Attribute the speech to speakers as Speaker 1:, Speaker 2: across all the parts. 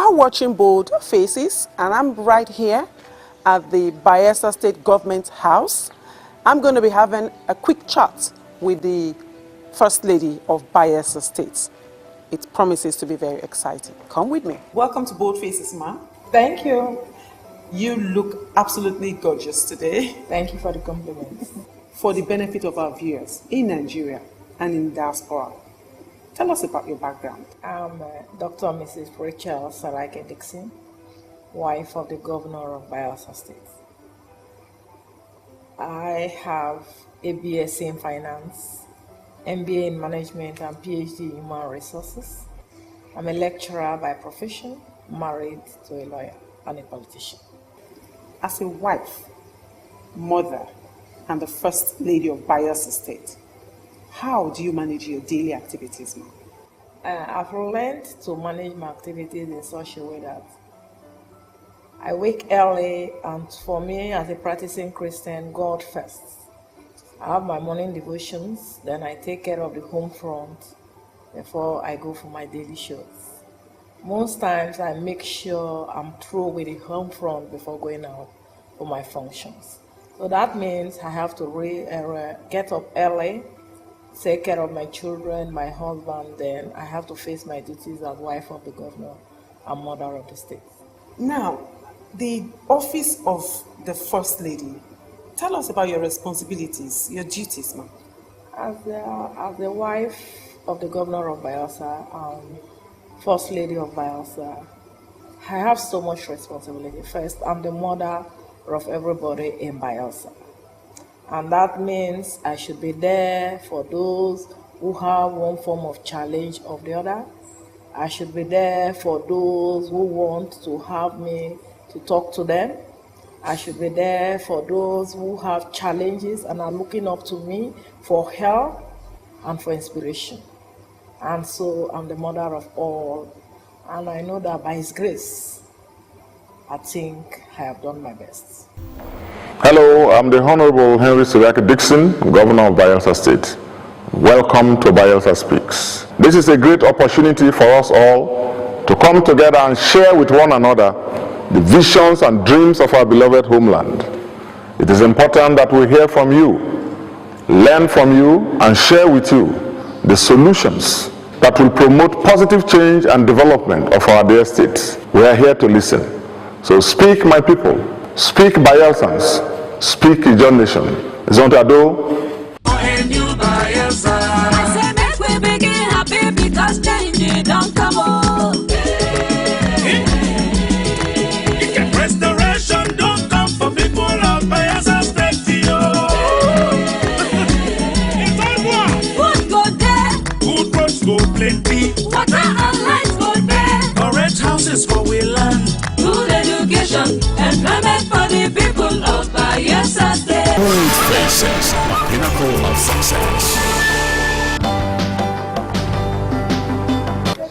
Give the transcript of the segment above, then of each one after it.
Speaker 1: are watching Bold Faces, and I'm right here at the Bayelsa State Government House. I'm going to be having a quick chat with the First Lady of Bayelsa State. It promises to be very exciting. Come with me. Welcome to Bold Faces, ma'am.
Speaker 2: Thank you.
Speaker 1: You look absolutely gorgeous today.
Speaker 2: Thank you for the compliments.
Speaker 1: For the benefit of our viewers in Nigeria and in diaspora, tell us about your background.
Speaker 2: I'm Dr. and Mrs. Rachel Seriake Dickson, wife of the Governor of Bayelsa State. I have a BSc in Finance, MBA in Management, and PhD in Human Resources. I'm a lecturer by profession, married to a lawyer and a politician.
Speaker 1: As a wife, mother, and the First Lady of Bayelsa State, how do you manage your daily activities, ma'am?
Speaker 2: I've learned to manage my activities in such a way that I wake early, and for me, as a practicing Christian, God first. I have my morning devotions, then I take care of the home front before I go for my daily shows. Most times, I make sure I'm through with the home front before going out for my functions. So that means I have to get up early, take care of my children, my husband, then I have to face my duties as wife of the governor and mother of the state.
Speaker 1: Now, the office of the First Lady, tell us about your responsibilities, your duties, ma'am.
Speaker 2: As the wife of the Governor of Bayelsa, First Lady of Bayelsa, I have so much responsibility. First, I'm the mother of everybody in Bayelsa. And that means I should be there for those who have one form of challenge of the other. I should be there for those who want to have me to talk to them. I should be there for those who have challenges and are looking up to me for help and for inspiration. And so I'm the mother of all. And I know that by His grace, I think I have done my best.
Speaker 3: Hello, I'm the Honorable Seriake Dickson, Governor of Bayelsa State. Welcome to Bayelsa Speaks. This is a great opportunity for us all to come together and share with one another the visions and dreams of our beloved homeland. It is important that we hear from you, learn from you, and share with you the solutions that will promote positive change and development of our dear state. We are here to listen. So speak, my people. Speak, Bayelsans. Speak, Ijon Nation. Zontado.
Speaker 4: I say make we begin happy because change don't come on.
Speaker 5: Restoration don't come for people of Bayelsa State. It's all
Speaker 4: Food go there,
Speaker 5: good roads go plenty,
Speaker 4: water and light go there,
Speaker 5: orange houses for we land,
Speaker 4: good education, employment for the people of Bayelsa State.
Speaker 6: Bold Faces, the pinnacle of success.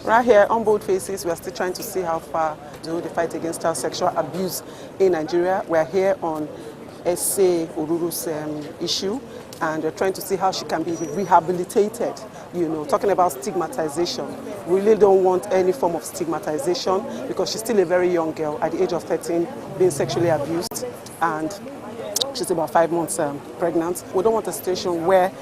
Speaker 1: Right here on Bold Faces, we are still trying to see how far do the fight against child sexual abuse in Nigeria. We are here on S.A. Oruru's issue, and we're trying to see how she can be rehabilitated, you know, talking about stigmatization. We really don't want any form of stigmatization because she's still a very young girl at the age of 13 being sexually abused, and she's about 5 months pregnant. We don't want a situation where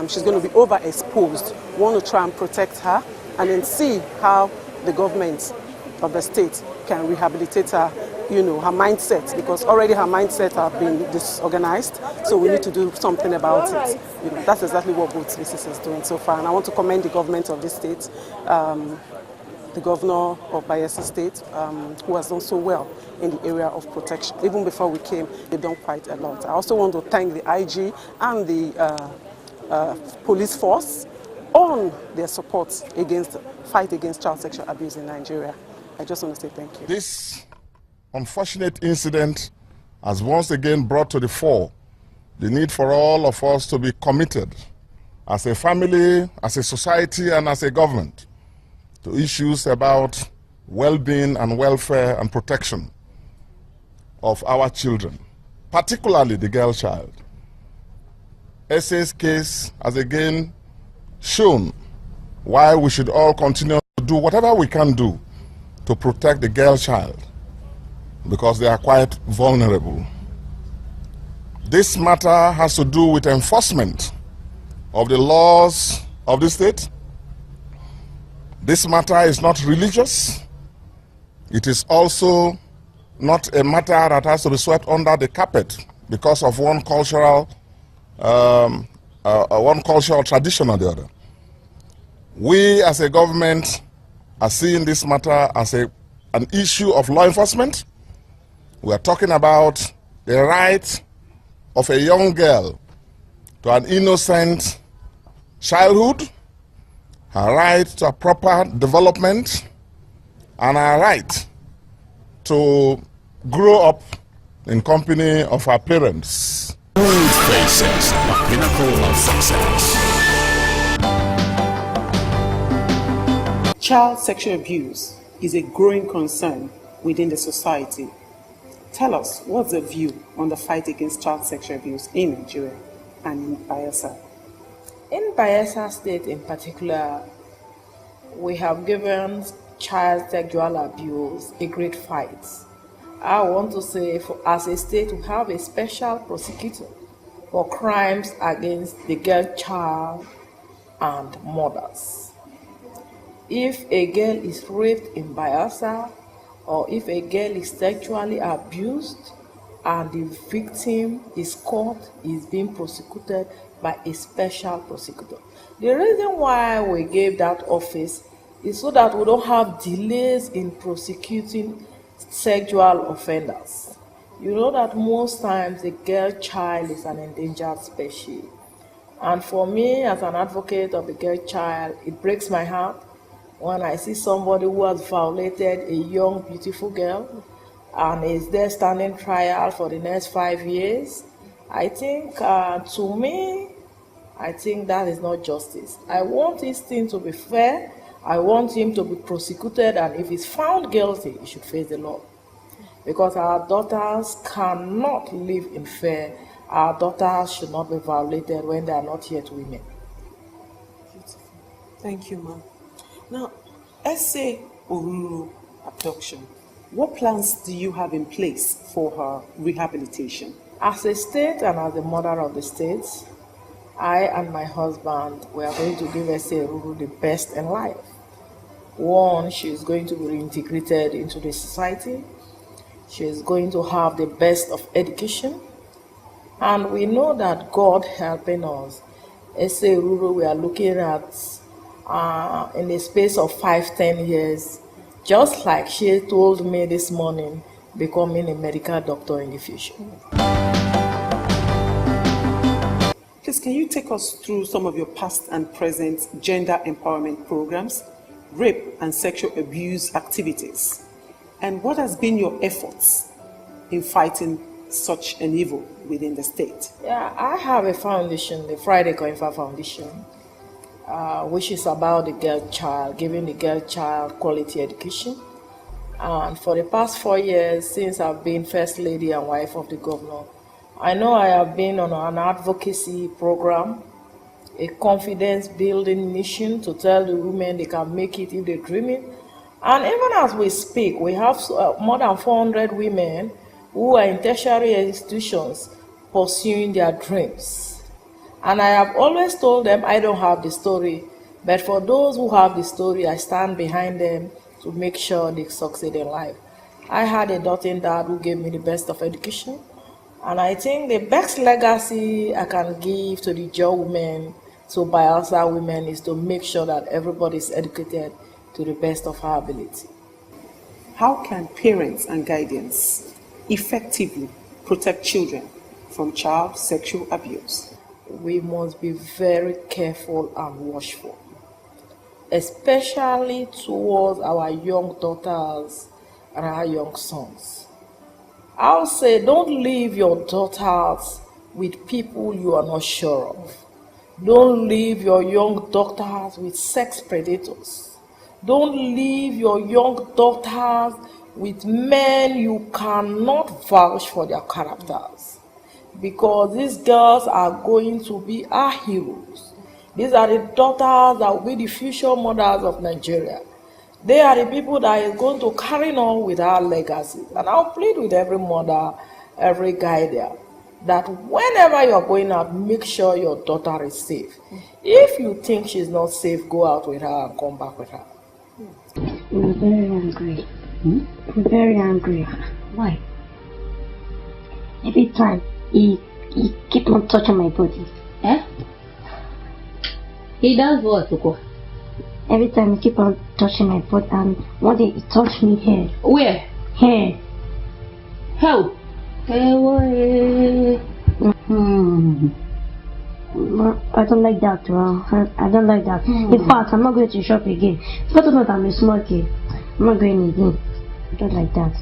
Speaker 1: she's going to be overexposed. We want to try and protect her and then see how the government of the state can rehabilitate her, you know, her mindset, because already her mindset have been disorganized, so we need to do something about it. You know, that's exactly what Bold Faces is doing so far, and I want to commend the government of this state, the governor of Bayelsa State, who has done so well in the area of protection. Even before we came, they've done quite a lot. I also want to thank the IG and the police force on their support against fight against child sexual abuse in Nigeria. I just want to say thank you.
Speaker 3: This unfortunate incident has once again brought to the fore the need for all of us to be committed as a family, as a society, and as a government to issues about well-being and welfare and protection of our children, particularly the girl child. SA's case has again shown why we should all continue to do whatever we can do to protect the girl child because they are quite vulnerable. This matter has to do with enforcement of the laws of the state. This matter is not religious. It is also not a matter that has to be swept under the carpet because of one cultural tradition or the other. We as a government are seeing this matter as an issue of law enforcement. We are talking about the right of a young girl to an innocent childhood, her right to a proper development, and her right to grow up in company of her parents.
Speaker 6: Bold Faces, the pinnacle of success.
Speaker 1: Child sexual abuse is a growing concern within the society. Tell us, what's the view on the fight against child sexual abuse in Nigeria and in Bayelsa?
Speaker 2: In Bayelsa State in particular, we have given child sexual abuse a great fight. I want to say, as a state, we have a special prosecutor for crimes against the girl child and mothers. If a girl is raped in Bayelsa, or if a girl is sexually abused and the victim is caught, is being prosecuted by a special prosecutor. The reason why we gave that office is so that we don't have delays in prosecuting sexual offenders. You know that most times the girl child is an endangered species. And for me, as an advocate of the girl child, it breaks my heart when I see somebody who has violated a young, beautiful girl and is there standing trial for the next 5 years. I think, to me, I think that is not justice. I want this thing to be fair. I want him to be prosecuted, and if he's found guilty, he should face the law. Because our daughters cannot live in fear. Our daughters should not be violated when they are not yet women.
Speaker 1: Beautiful. Thank you, ma'am. Now, SA Oruru abduction, what plans do you have in place for her rehabilitation?
Speaker 2: As a state and as the mother of the state, I and my husband, we are going to give SA Oruru the best in life. One, she is going to be reintegrated into the society. She is going to have the best of education. And we know that God helping us, SA Oruru, we are looking at in a space of 5-10 years, just like she told me this morning, becoming a medical doctor in the future.
Speaker 1: Please, can you take us through some of your past and present gender empowerment programs, rape and sexual abuse activities, and what has been your efforts in fighting such an evil within the state?
Speaker 2: Yeah, I have a foundation, the Friday Coinfa Foundation, which is about the girl child, giving the girl child quality education. And for the past 4 years, since I've been First Lady and wife of the governor, I know I have been on an advocacy program, a confidence-building mission to tell the women they can make it if they dream it. And even as we speak, we have more than 400 women who are in tertiary institutions pursuing their dreams. And I have always told them I don't have the story, but for those who have the story, I stand behind them to make sure they succeed in life. I had a doting dad who gave me the best of education, and I think the best legacy I can give to the Joe women, to Bayelsa women, is to make sure that everybody is educated to the best of her ability.
Speaker 1: How can parents and guardians effectively protect children from child sexual abuse?
Speaker 2: We must be very careful and watchful, especially towards our young daughters and our young sons. I'll say, don't leave your daughters with people you are not sure of. Don't leave your young daughters with sex predators. Don't leave your young daughters with men you cannot vouch for their characters. Because these girls are going to be our heroes. These are the daughters that will be the future mothers of Nigeria. They are the people that is going to carry on with our legacy. And I'll plead with every mother, every guy there, that whenever you're going out, make sure your daughter is safe. If you think she's not safe, go out with her and come back with her.
Speaker 7: I'm very angry. I'm very angry. Why? Every time he keep on touching my body.
Speaker 8: Eh? He does what, Uko?
Speaker 7: Every time he keep on touching my body, and one day he touched me here.
Speaker 8: Where?
Speaker 7: Here.
Speaker 8: How?
Speaker 7: I don't like that, bro. I don't like that. In fact, I'm not going to shop again. First of all, I'm a small kid. I'm not going again. I don't like that.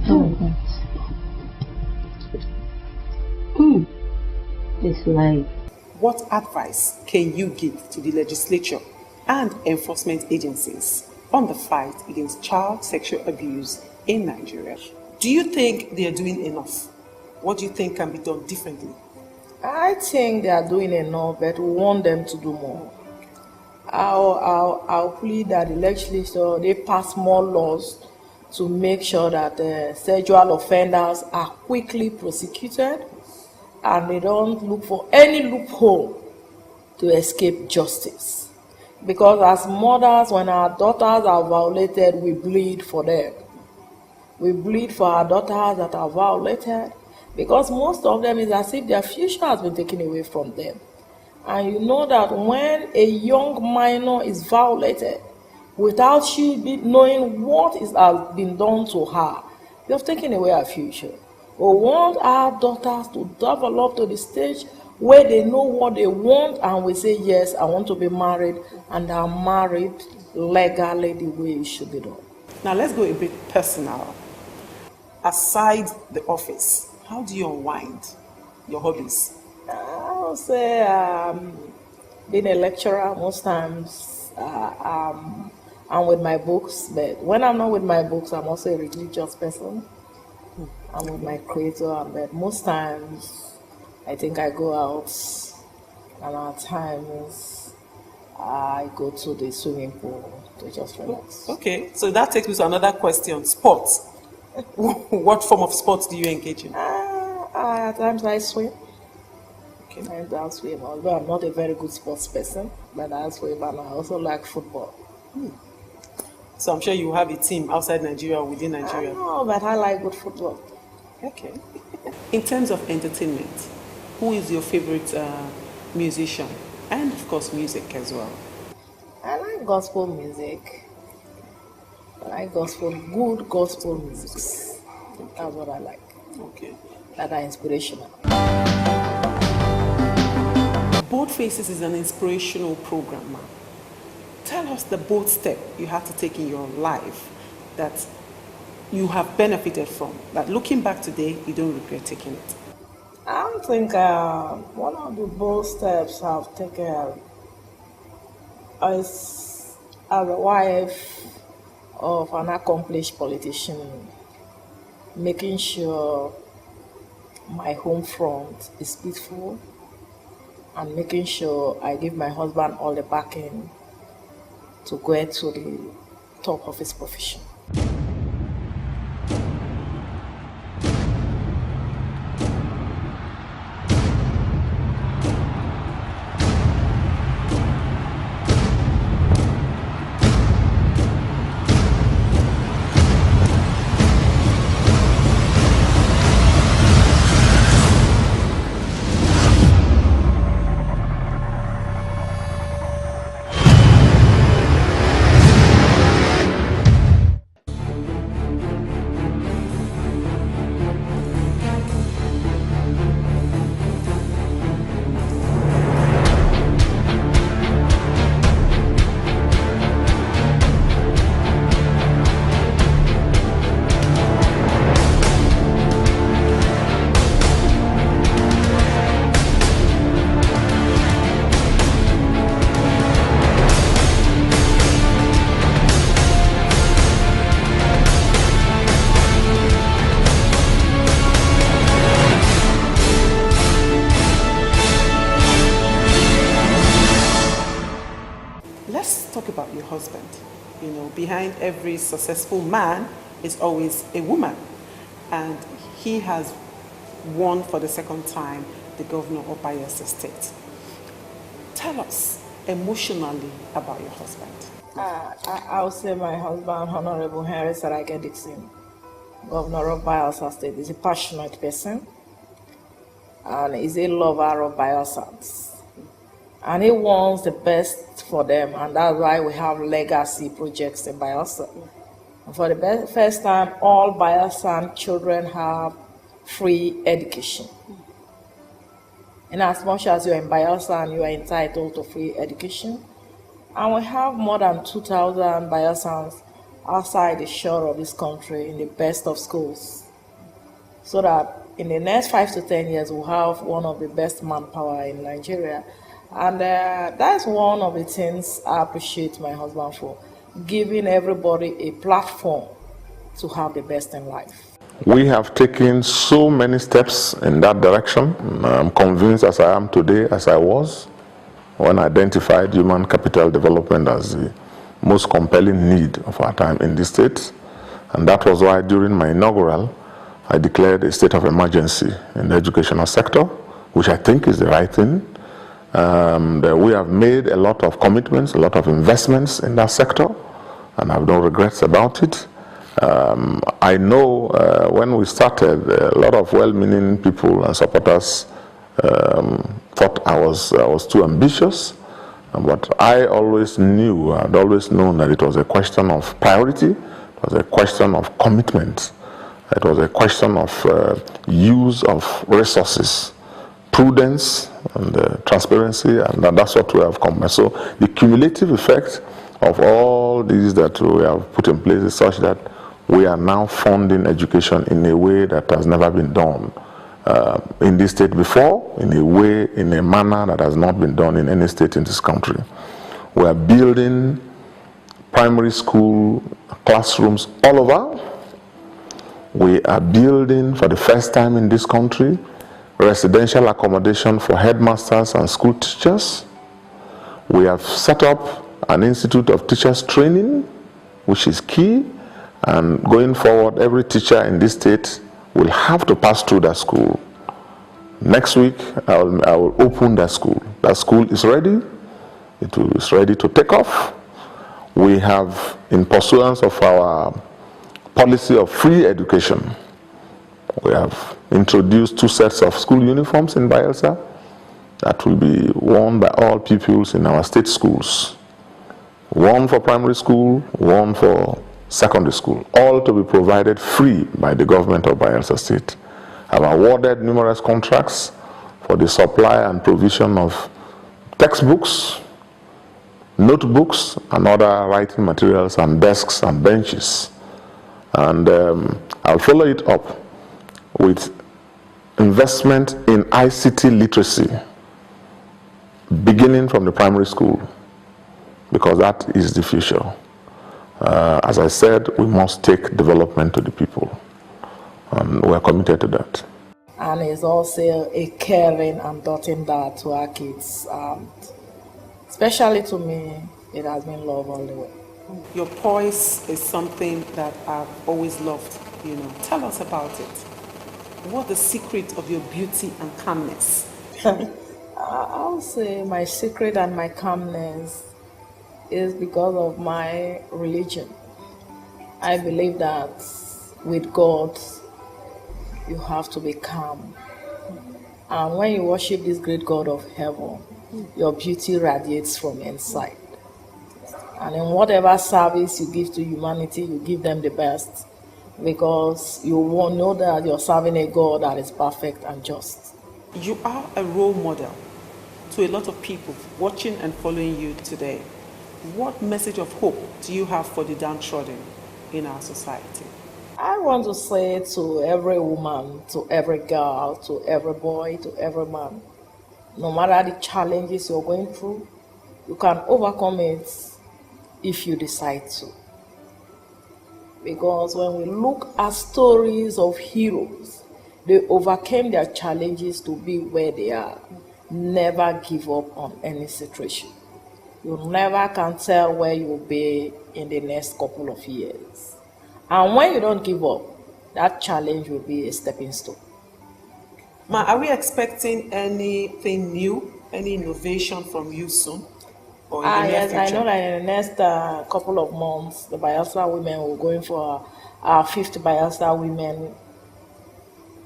Speaker 7: I don't like that.
Speaker 8: This life.
Speaker 1: What advice can you give to the legislature and enforcement agencies on the fight against child sexual abuse in Nigeria? Do you think they are doing enough? What do you think can be done differently?
Speaker 2: I think they are doing enough, but we want them to do more. I'll plead that the legislature, they pass more laws to make sure that sexual offenders are quickly prosecuted and they don't look for any loophole to escape justice. Because as mothers, when our daughters are violated, we bleed for them. We bleed for our daughters that are violated, because most of them is as if their future has been taken away from them. And you know that when a young minor is violated, without she knowing what has been done to her, you have taken away her future. We want our daughters to develop to the stage where they know what they want and we say, yes, I want to be married, and are married legally the way it should be done.
Speaker 1: Now let's go a bit personal. Aside the office, how do you unwind your hobbies?
Speaker 2: I would say being a lecturer, most times I'm with my books, but when I'm not with my books, I'm also a religious person. I'm with my creator, but most times I think I go out, and at times I go to the swimming pool to just relax.
Speaker 1: Okay, so that takes me to another question, sports. What form of sports do you engage in?
Speaker 2: At times I swim.
Speaker 1: Okay.
Speaker 2: And I swim, although I'm not a very good sports person, but I swim, and I also like football.
Speaker 1: So I'm sure you have a team outside Nigeria or within Nigeria.
Speaker 2: No, but I like good football.
Speaker 1: Okay. In terms of entertainment, who is your favorite musician? And of course music as well.
Speaker 2: I like gospel music. I like good gospel music. That's what I like.
Speaker 1: Okay.
Speaker 2: That are inspirational.
Speaker 1: Bold Faces is an inspirational program, ma'am. Tell us the bold step you had to take in your life that you have benefited from, that looking back today, you don't regret taking it.
Speaker 2: I think one of the bold steps I've taken is as a wife of an accomplished politician, making sure my home front is peaceful and making sure I give my husband all the backing to get to the top of his profession.
Speaker 1: behind every successful man is always a woman. And he has won for the second time the governor of Bayelsa State. Tell us emotionally about your husband.
Speaker 2: I would say my husband, Honorable Seriake Dickson, Governor of Bayelsa State, is a passionate person and is a lover of Bayelsans. And he wants the best for them, and that's why we have legacy projects in Bayelsa. And for the first time, all Bayelsan children have free education. In as much as you're in Bayelsa and you are entitled to free education, and we have more than 2,000 Bayelsans outside the shore of this country in the best of schools, so that in the next 5 to 10 years we'll have one of the best manpower in Nigeria. And that's one of the things I appreciate my husband for, giving everybody a platform to have the best in life.
Speaker 3: We have taken so many steps in that direction. I'm convinced as I am today as I was when I identified human capital development as the most compelling need of our time in this state. And that was why during my inaugural, I declared a state of emergency in the educational sector, which I think is the right thing. We have made a lot of commitments, a lot of investments in that sector, and I have no regrets about it. I know when we started, a lot of well-meaning people and supporters thought I was too ambitious, but I always knew, I'd always known that it was a question of priority, it was a question of commitment, it was a question of use of resources, prudence and transparency, and that's what we have come. So the cumulative effect of all these that we have put in place is such that we are now funding education in a way that has never been done in this state before, in a manner that has not been done in any state in this country. We are building primary school classrooms all over. We are building for the first time in this country residential accommodation for headmasters and school teachers. We have set up an institute of teachers training, which is key, and going forward, every teacher in this state will have to pass through that school. Next week, I will open that school. That school is ready. It is ready to take off. We have, in pursuance of our policy of free education, we have introduced 2 sets of school uniforms in Bayelsa that will be worn by all pupils in our state schools. One for primary school, one for secondary school, all to be provided free by the government of Bayelsa State. I've awarded numerous contracts for the supply and provision of textbooks, notebooks, and other writing materials, and desks and benches. And I'll follow it up with investment in ICT literacy, beginning from the primary school, because that is the future. As I said, we must take development to the people, and we are committed to that.
Speaker 2: And he's also a caring and doting dad to our kids. Especially to me, it has been love all the way.
Speaker 1: Your poise is something that I've always loved, Tell us about it. What's the secret of your beauty and calmness?
Speaker 2: I'll say my secret and my calmness is because of my religion. I believe that with God, you have to be calm. And when you worship this great God of heaven, your beauty radiates from inside. And in whatever service you give to humanity, you give them the best, because you won't know that you're serving a God that is perfect and just.
Speaker 1: You are a role model to a lot of people watching and following you today. What message of hope do you have for the downtrodden in our society?
Speaker 2: I want to say to every woman, to every girl, to every boy, to every man, no matter the challenges you're going through, you can overcome it if you decide to. Because when we look at stories of heroes, they overcame their challenges to be where they are. Never give up on any situation. You never can tell where you'll be in the next couple of years. And when you don't give up, that challenge will be a stepping stone.
Speaker 1: Ma, are we expecting anything new, any innovation from you soon? Or in the near
Speaker 2: Yes,
Speaker 1: future?
Speaker 2: I know that in the next couple of months, the Bayelsa women will going for our 5th Bayelsa Women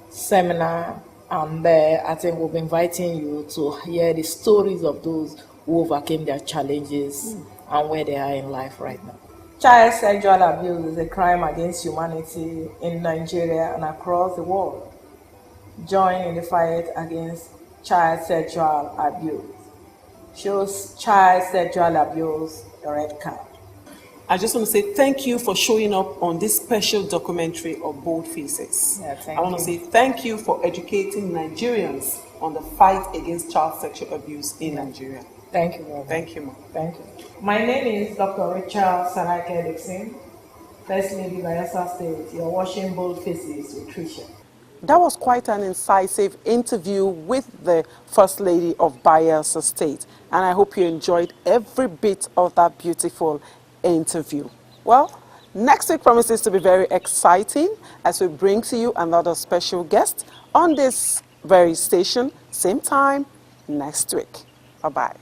Speaker 2: Seminar. And there, I think we'll be inviting you to hear the stories of those who overcame their challenges and where they are in life right now. Child sexual abuse is a crime against humanity in Nigeria and across the world. Join in the fight against child sexual abuse. Shows child sexual abuse a red card.
Speaker 1: I just want to say thank you for showing up on this special documentary of Bold Faces.
Speaker 2: Yeah, thank
Speaker 1: I want to
Speaker 2: you.
Speaker 1: say thank you for educating Nigerians on the fight against child sexual abuse in Nigeria.
Speaker 2: Thank you very much.
Speaker 1: Thank you, Ma.
Speaker 2: Thank you. My name is Dr. Seriake Dickson, First Lady Bayelsa State. You're watching Bold Faces with Tricia.
Speaker 1: That was quite an incisive interview with the First Lady of Bayelsa State, and I hope you enjoyed every bit of that beautiful interview. Well, next week promises to be very exciting as we bring to you another special guest on this very station, same time next week. Bye-bye.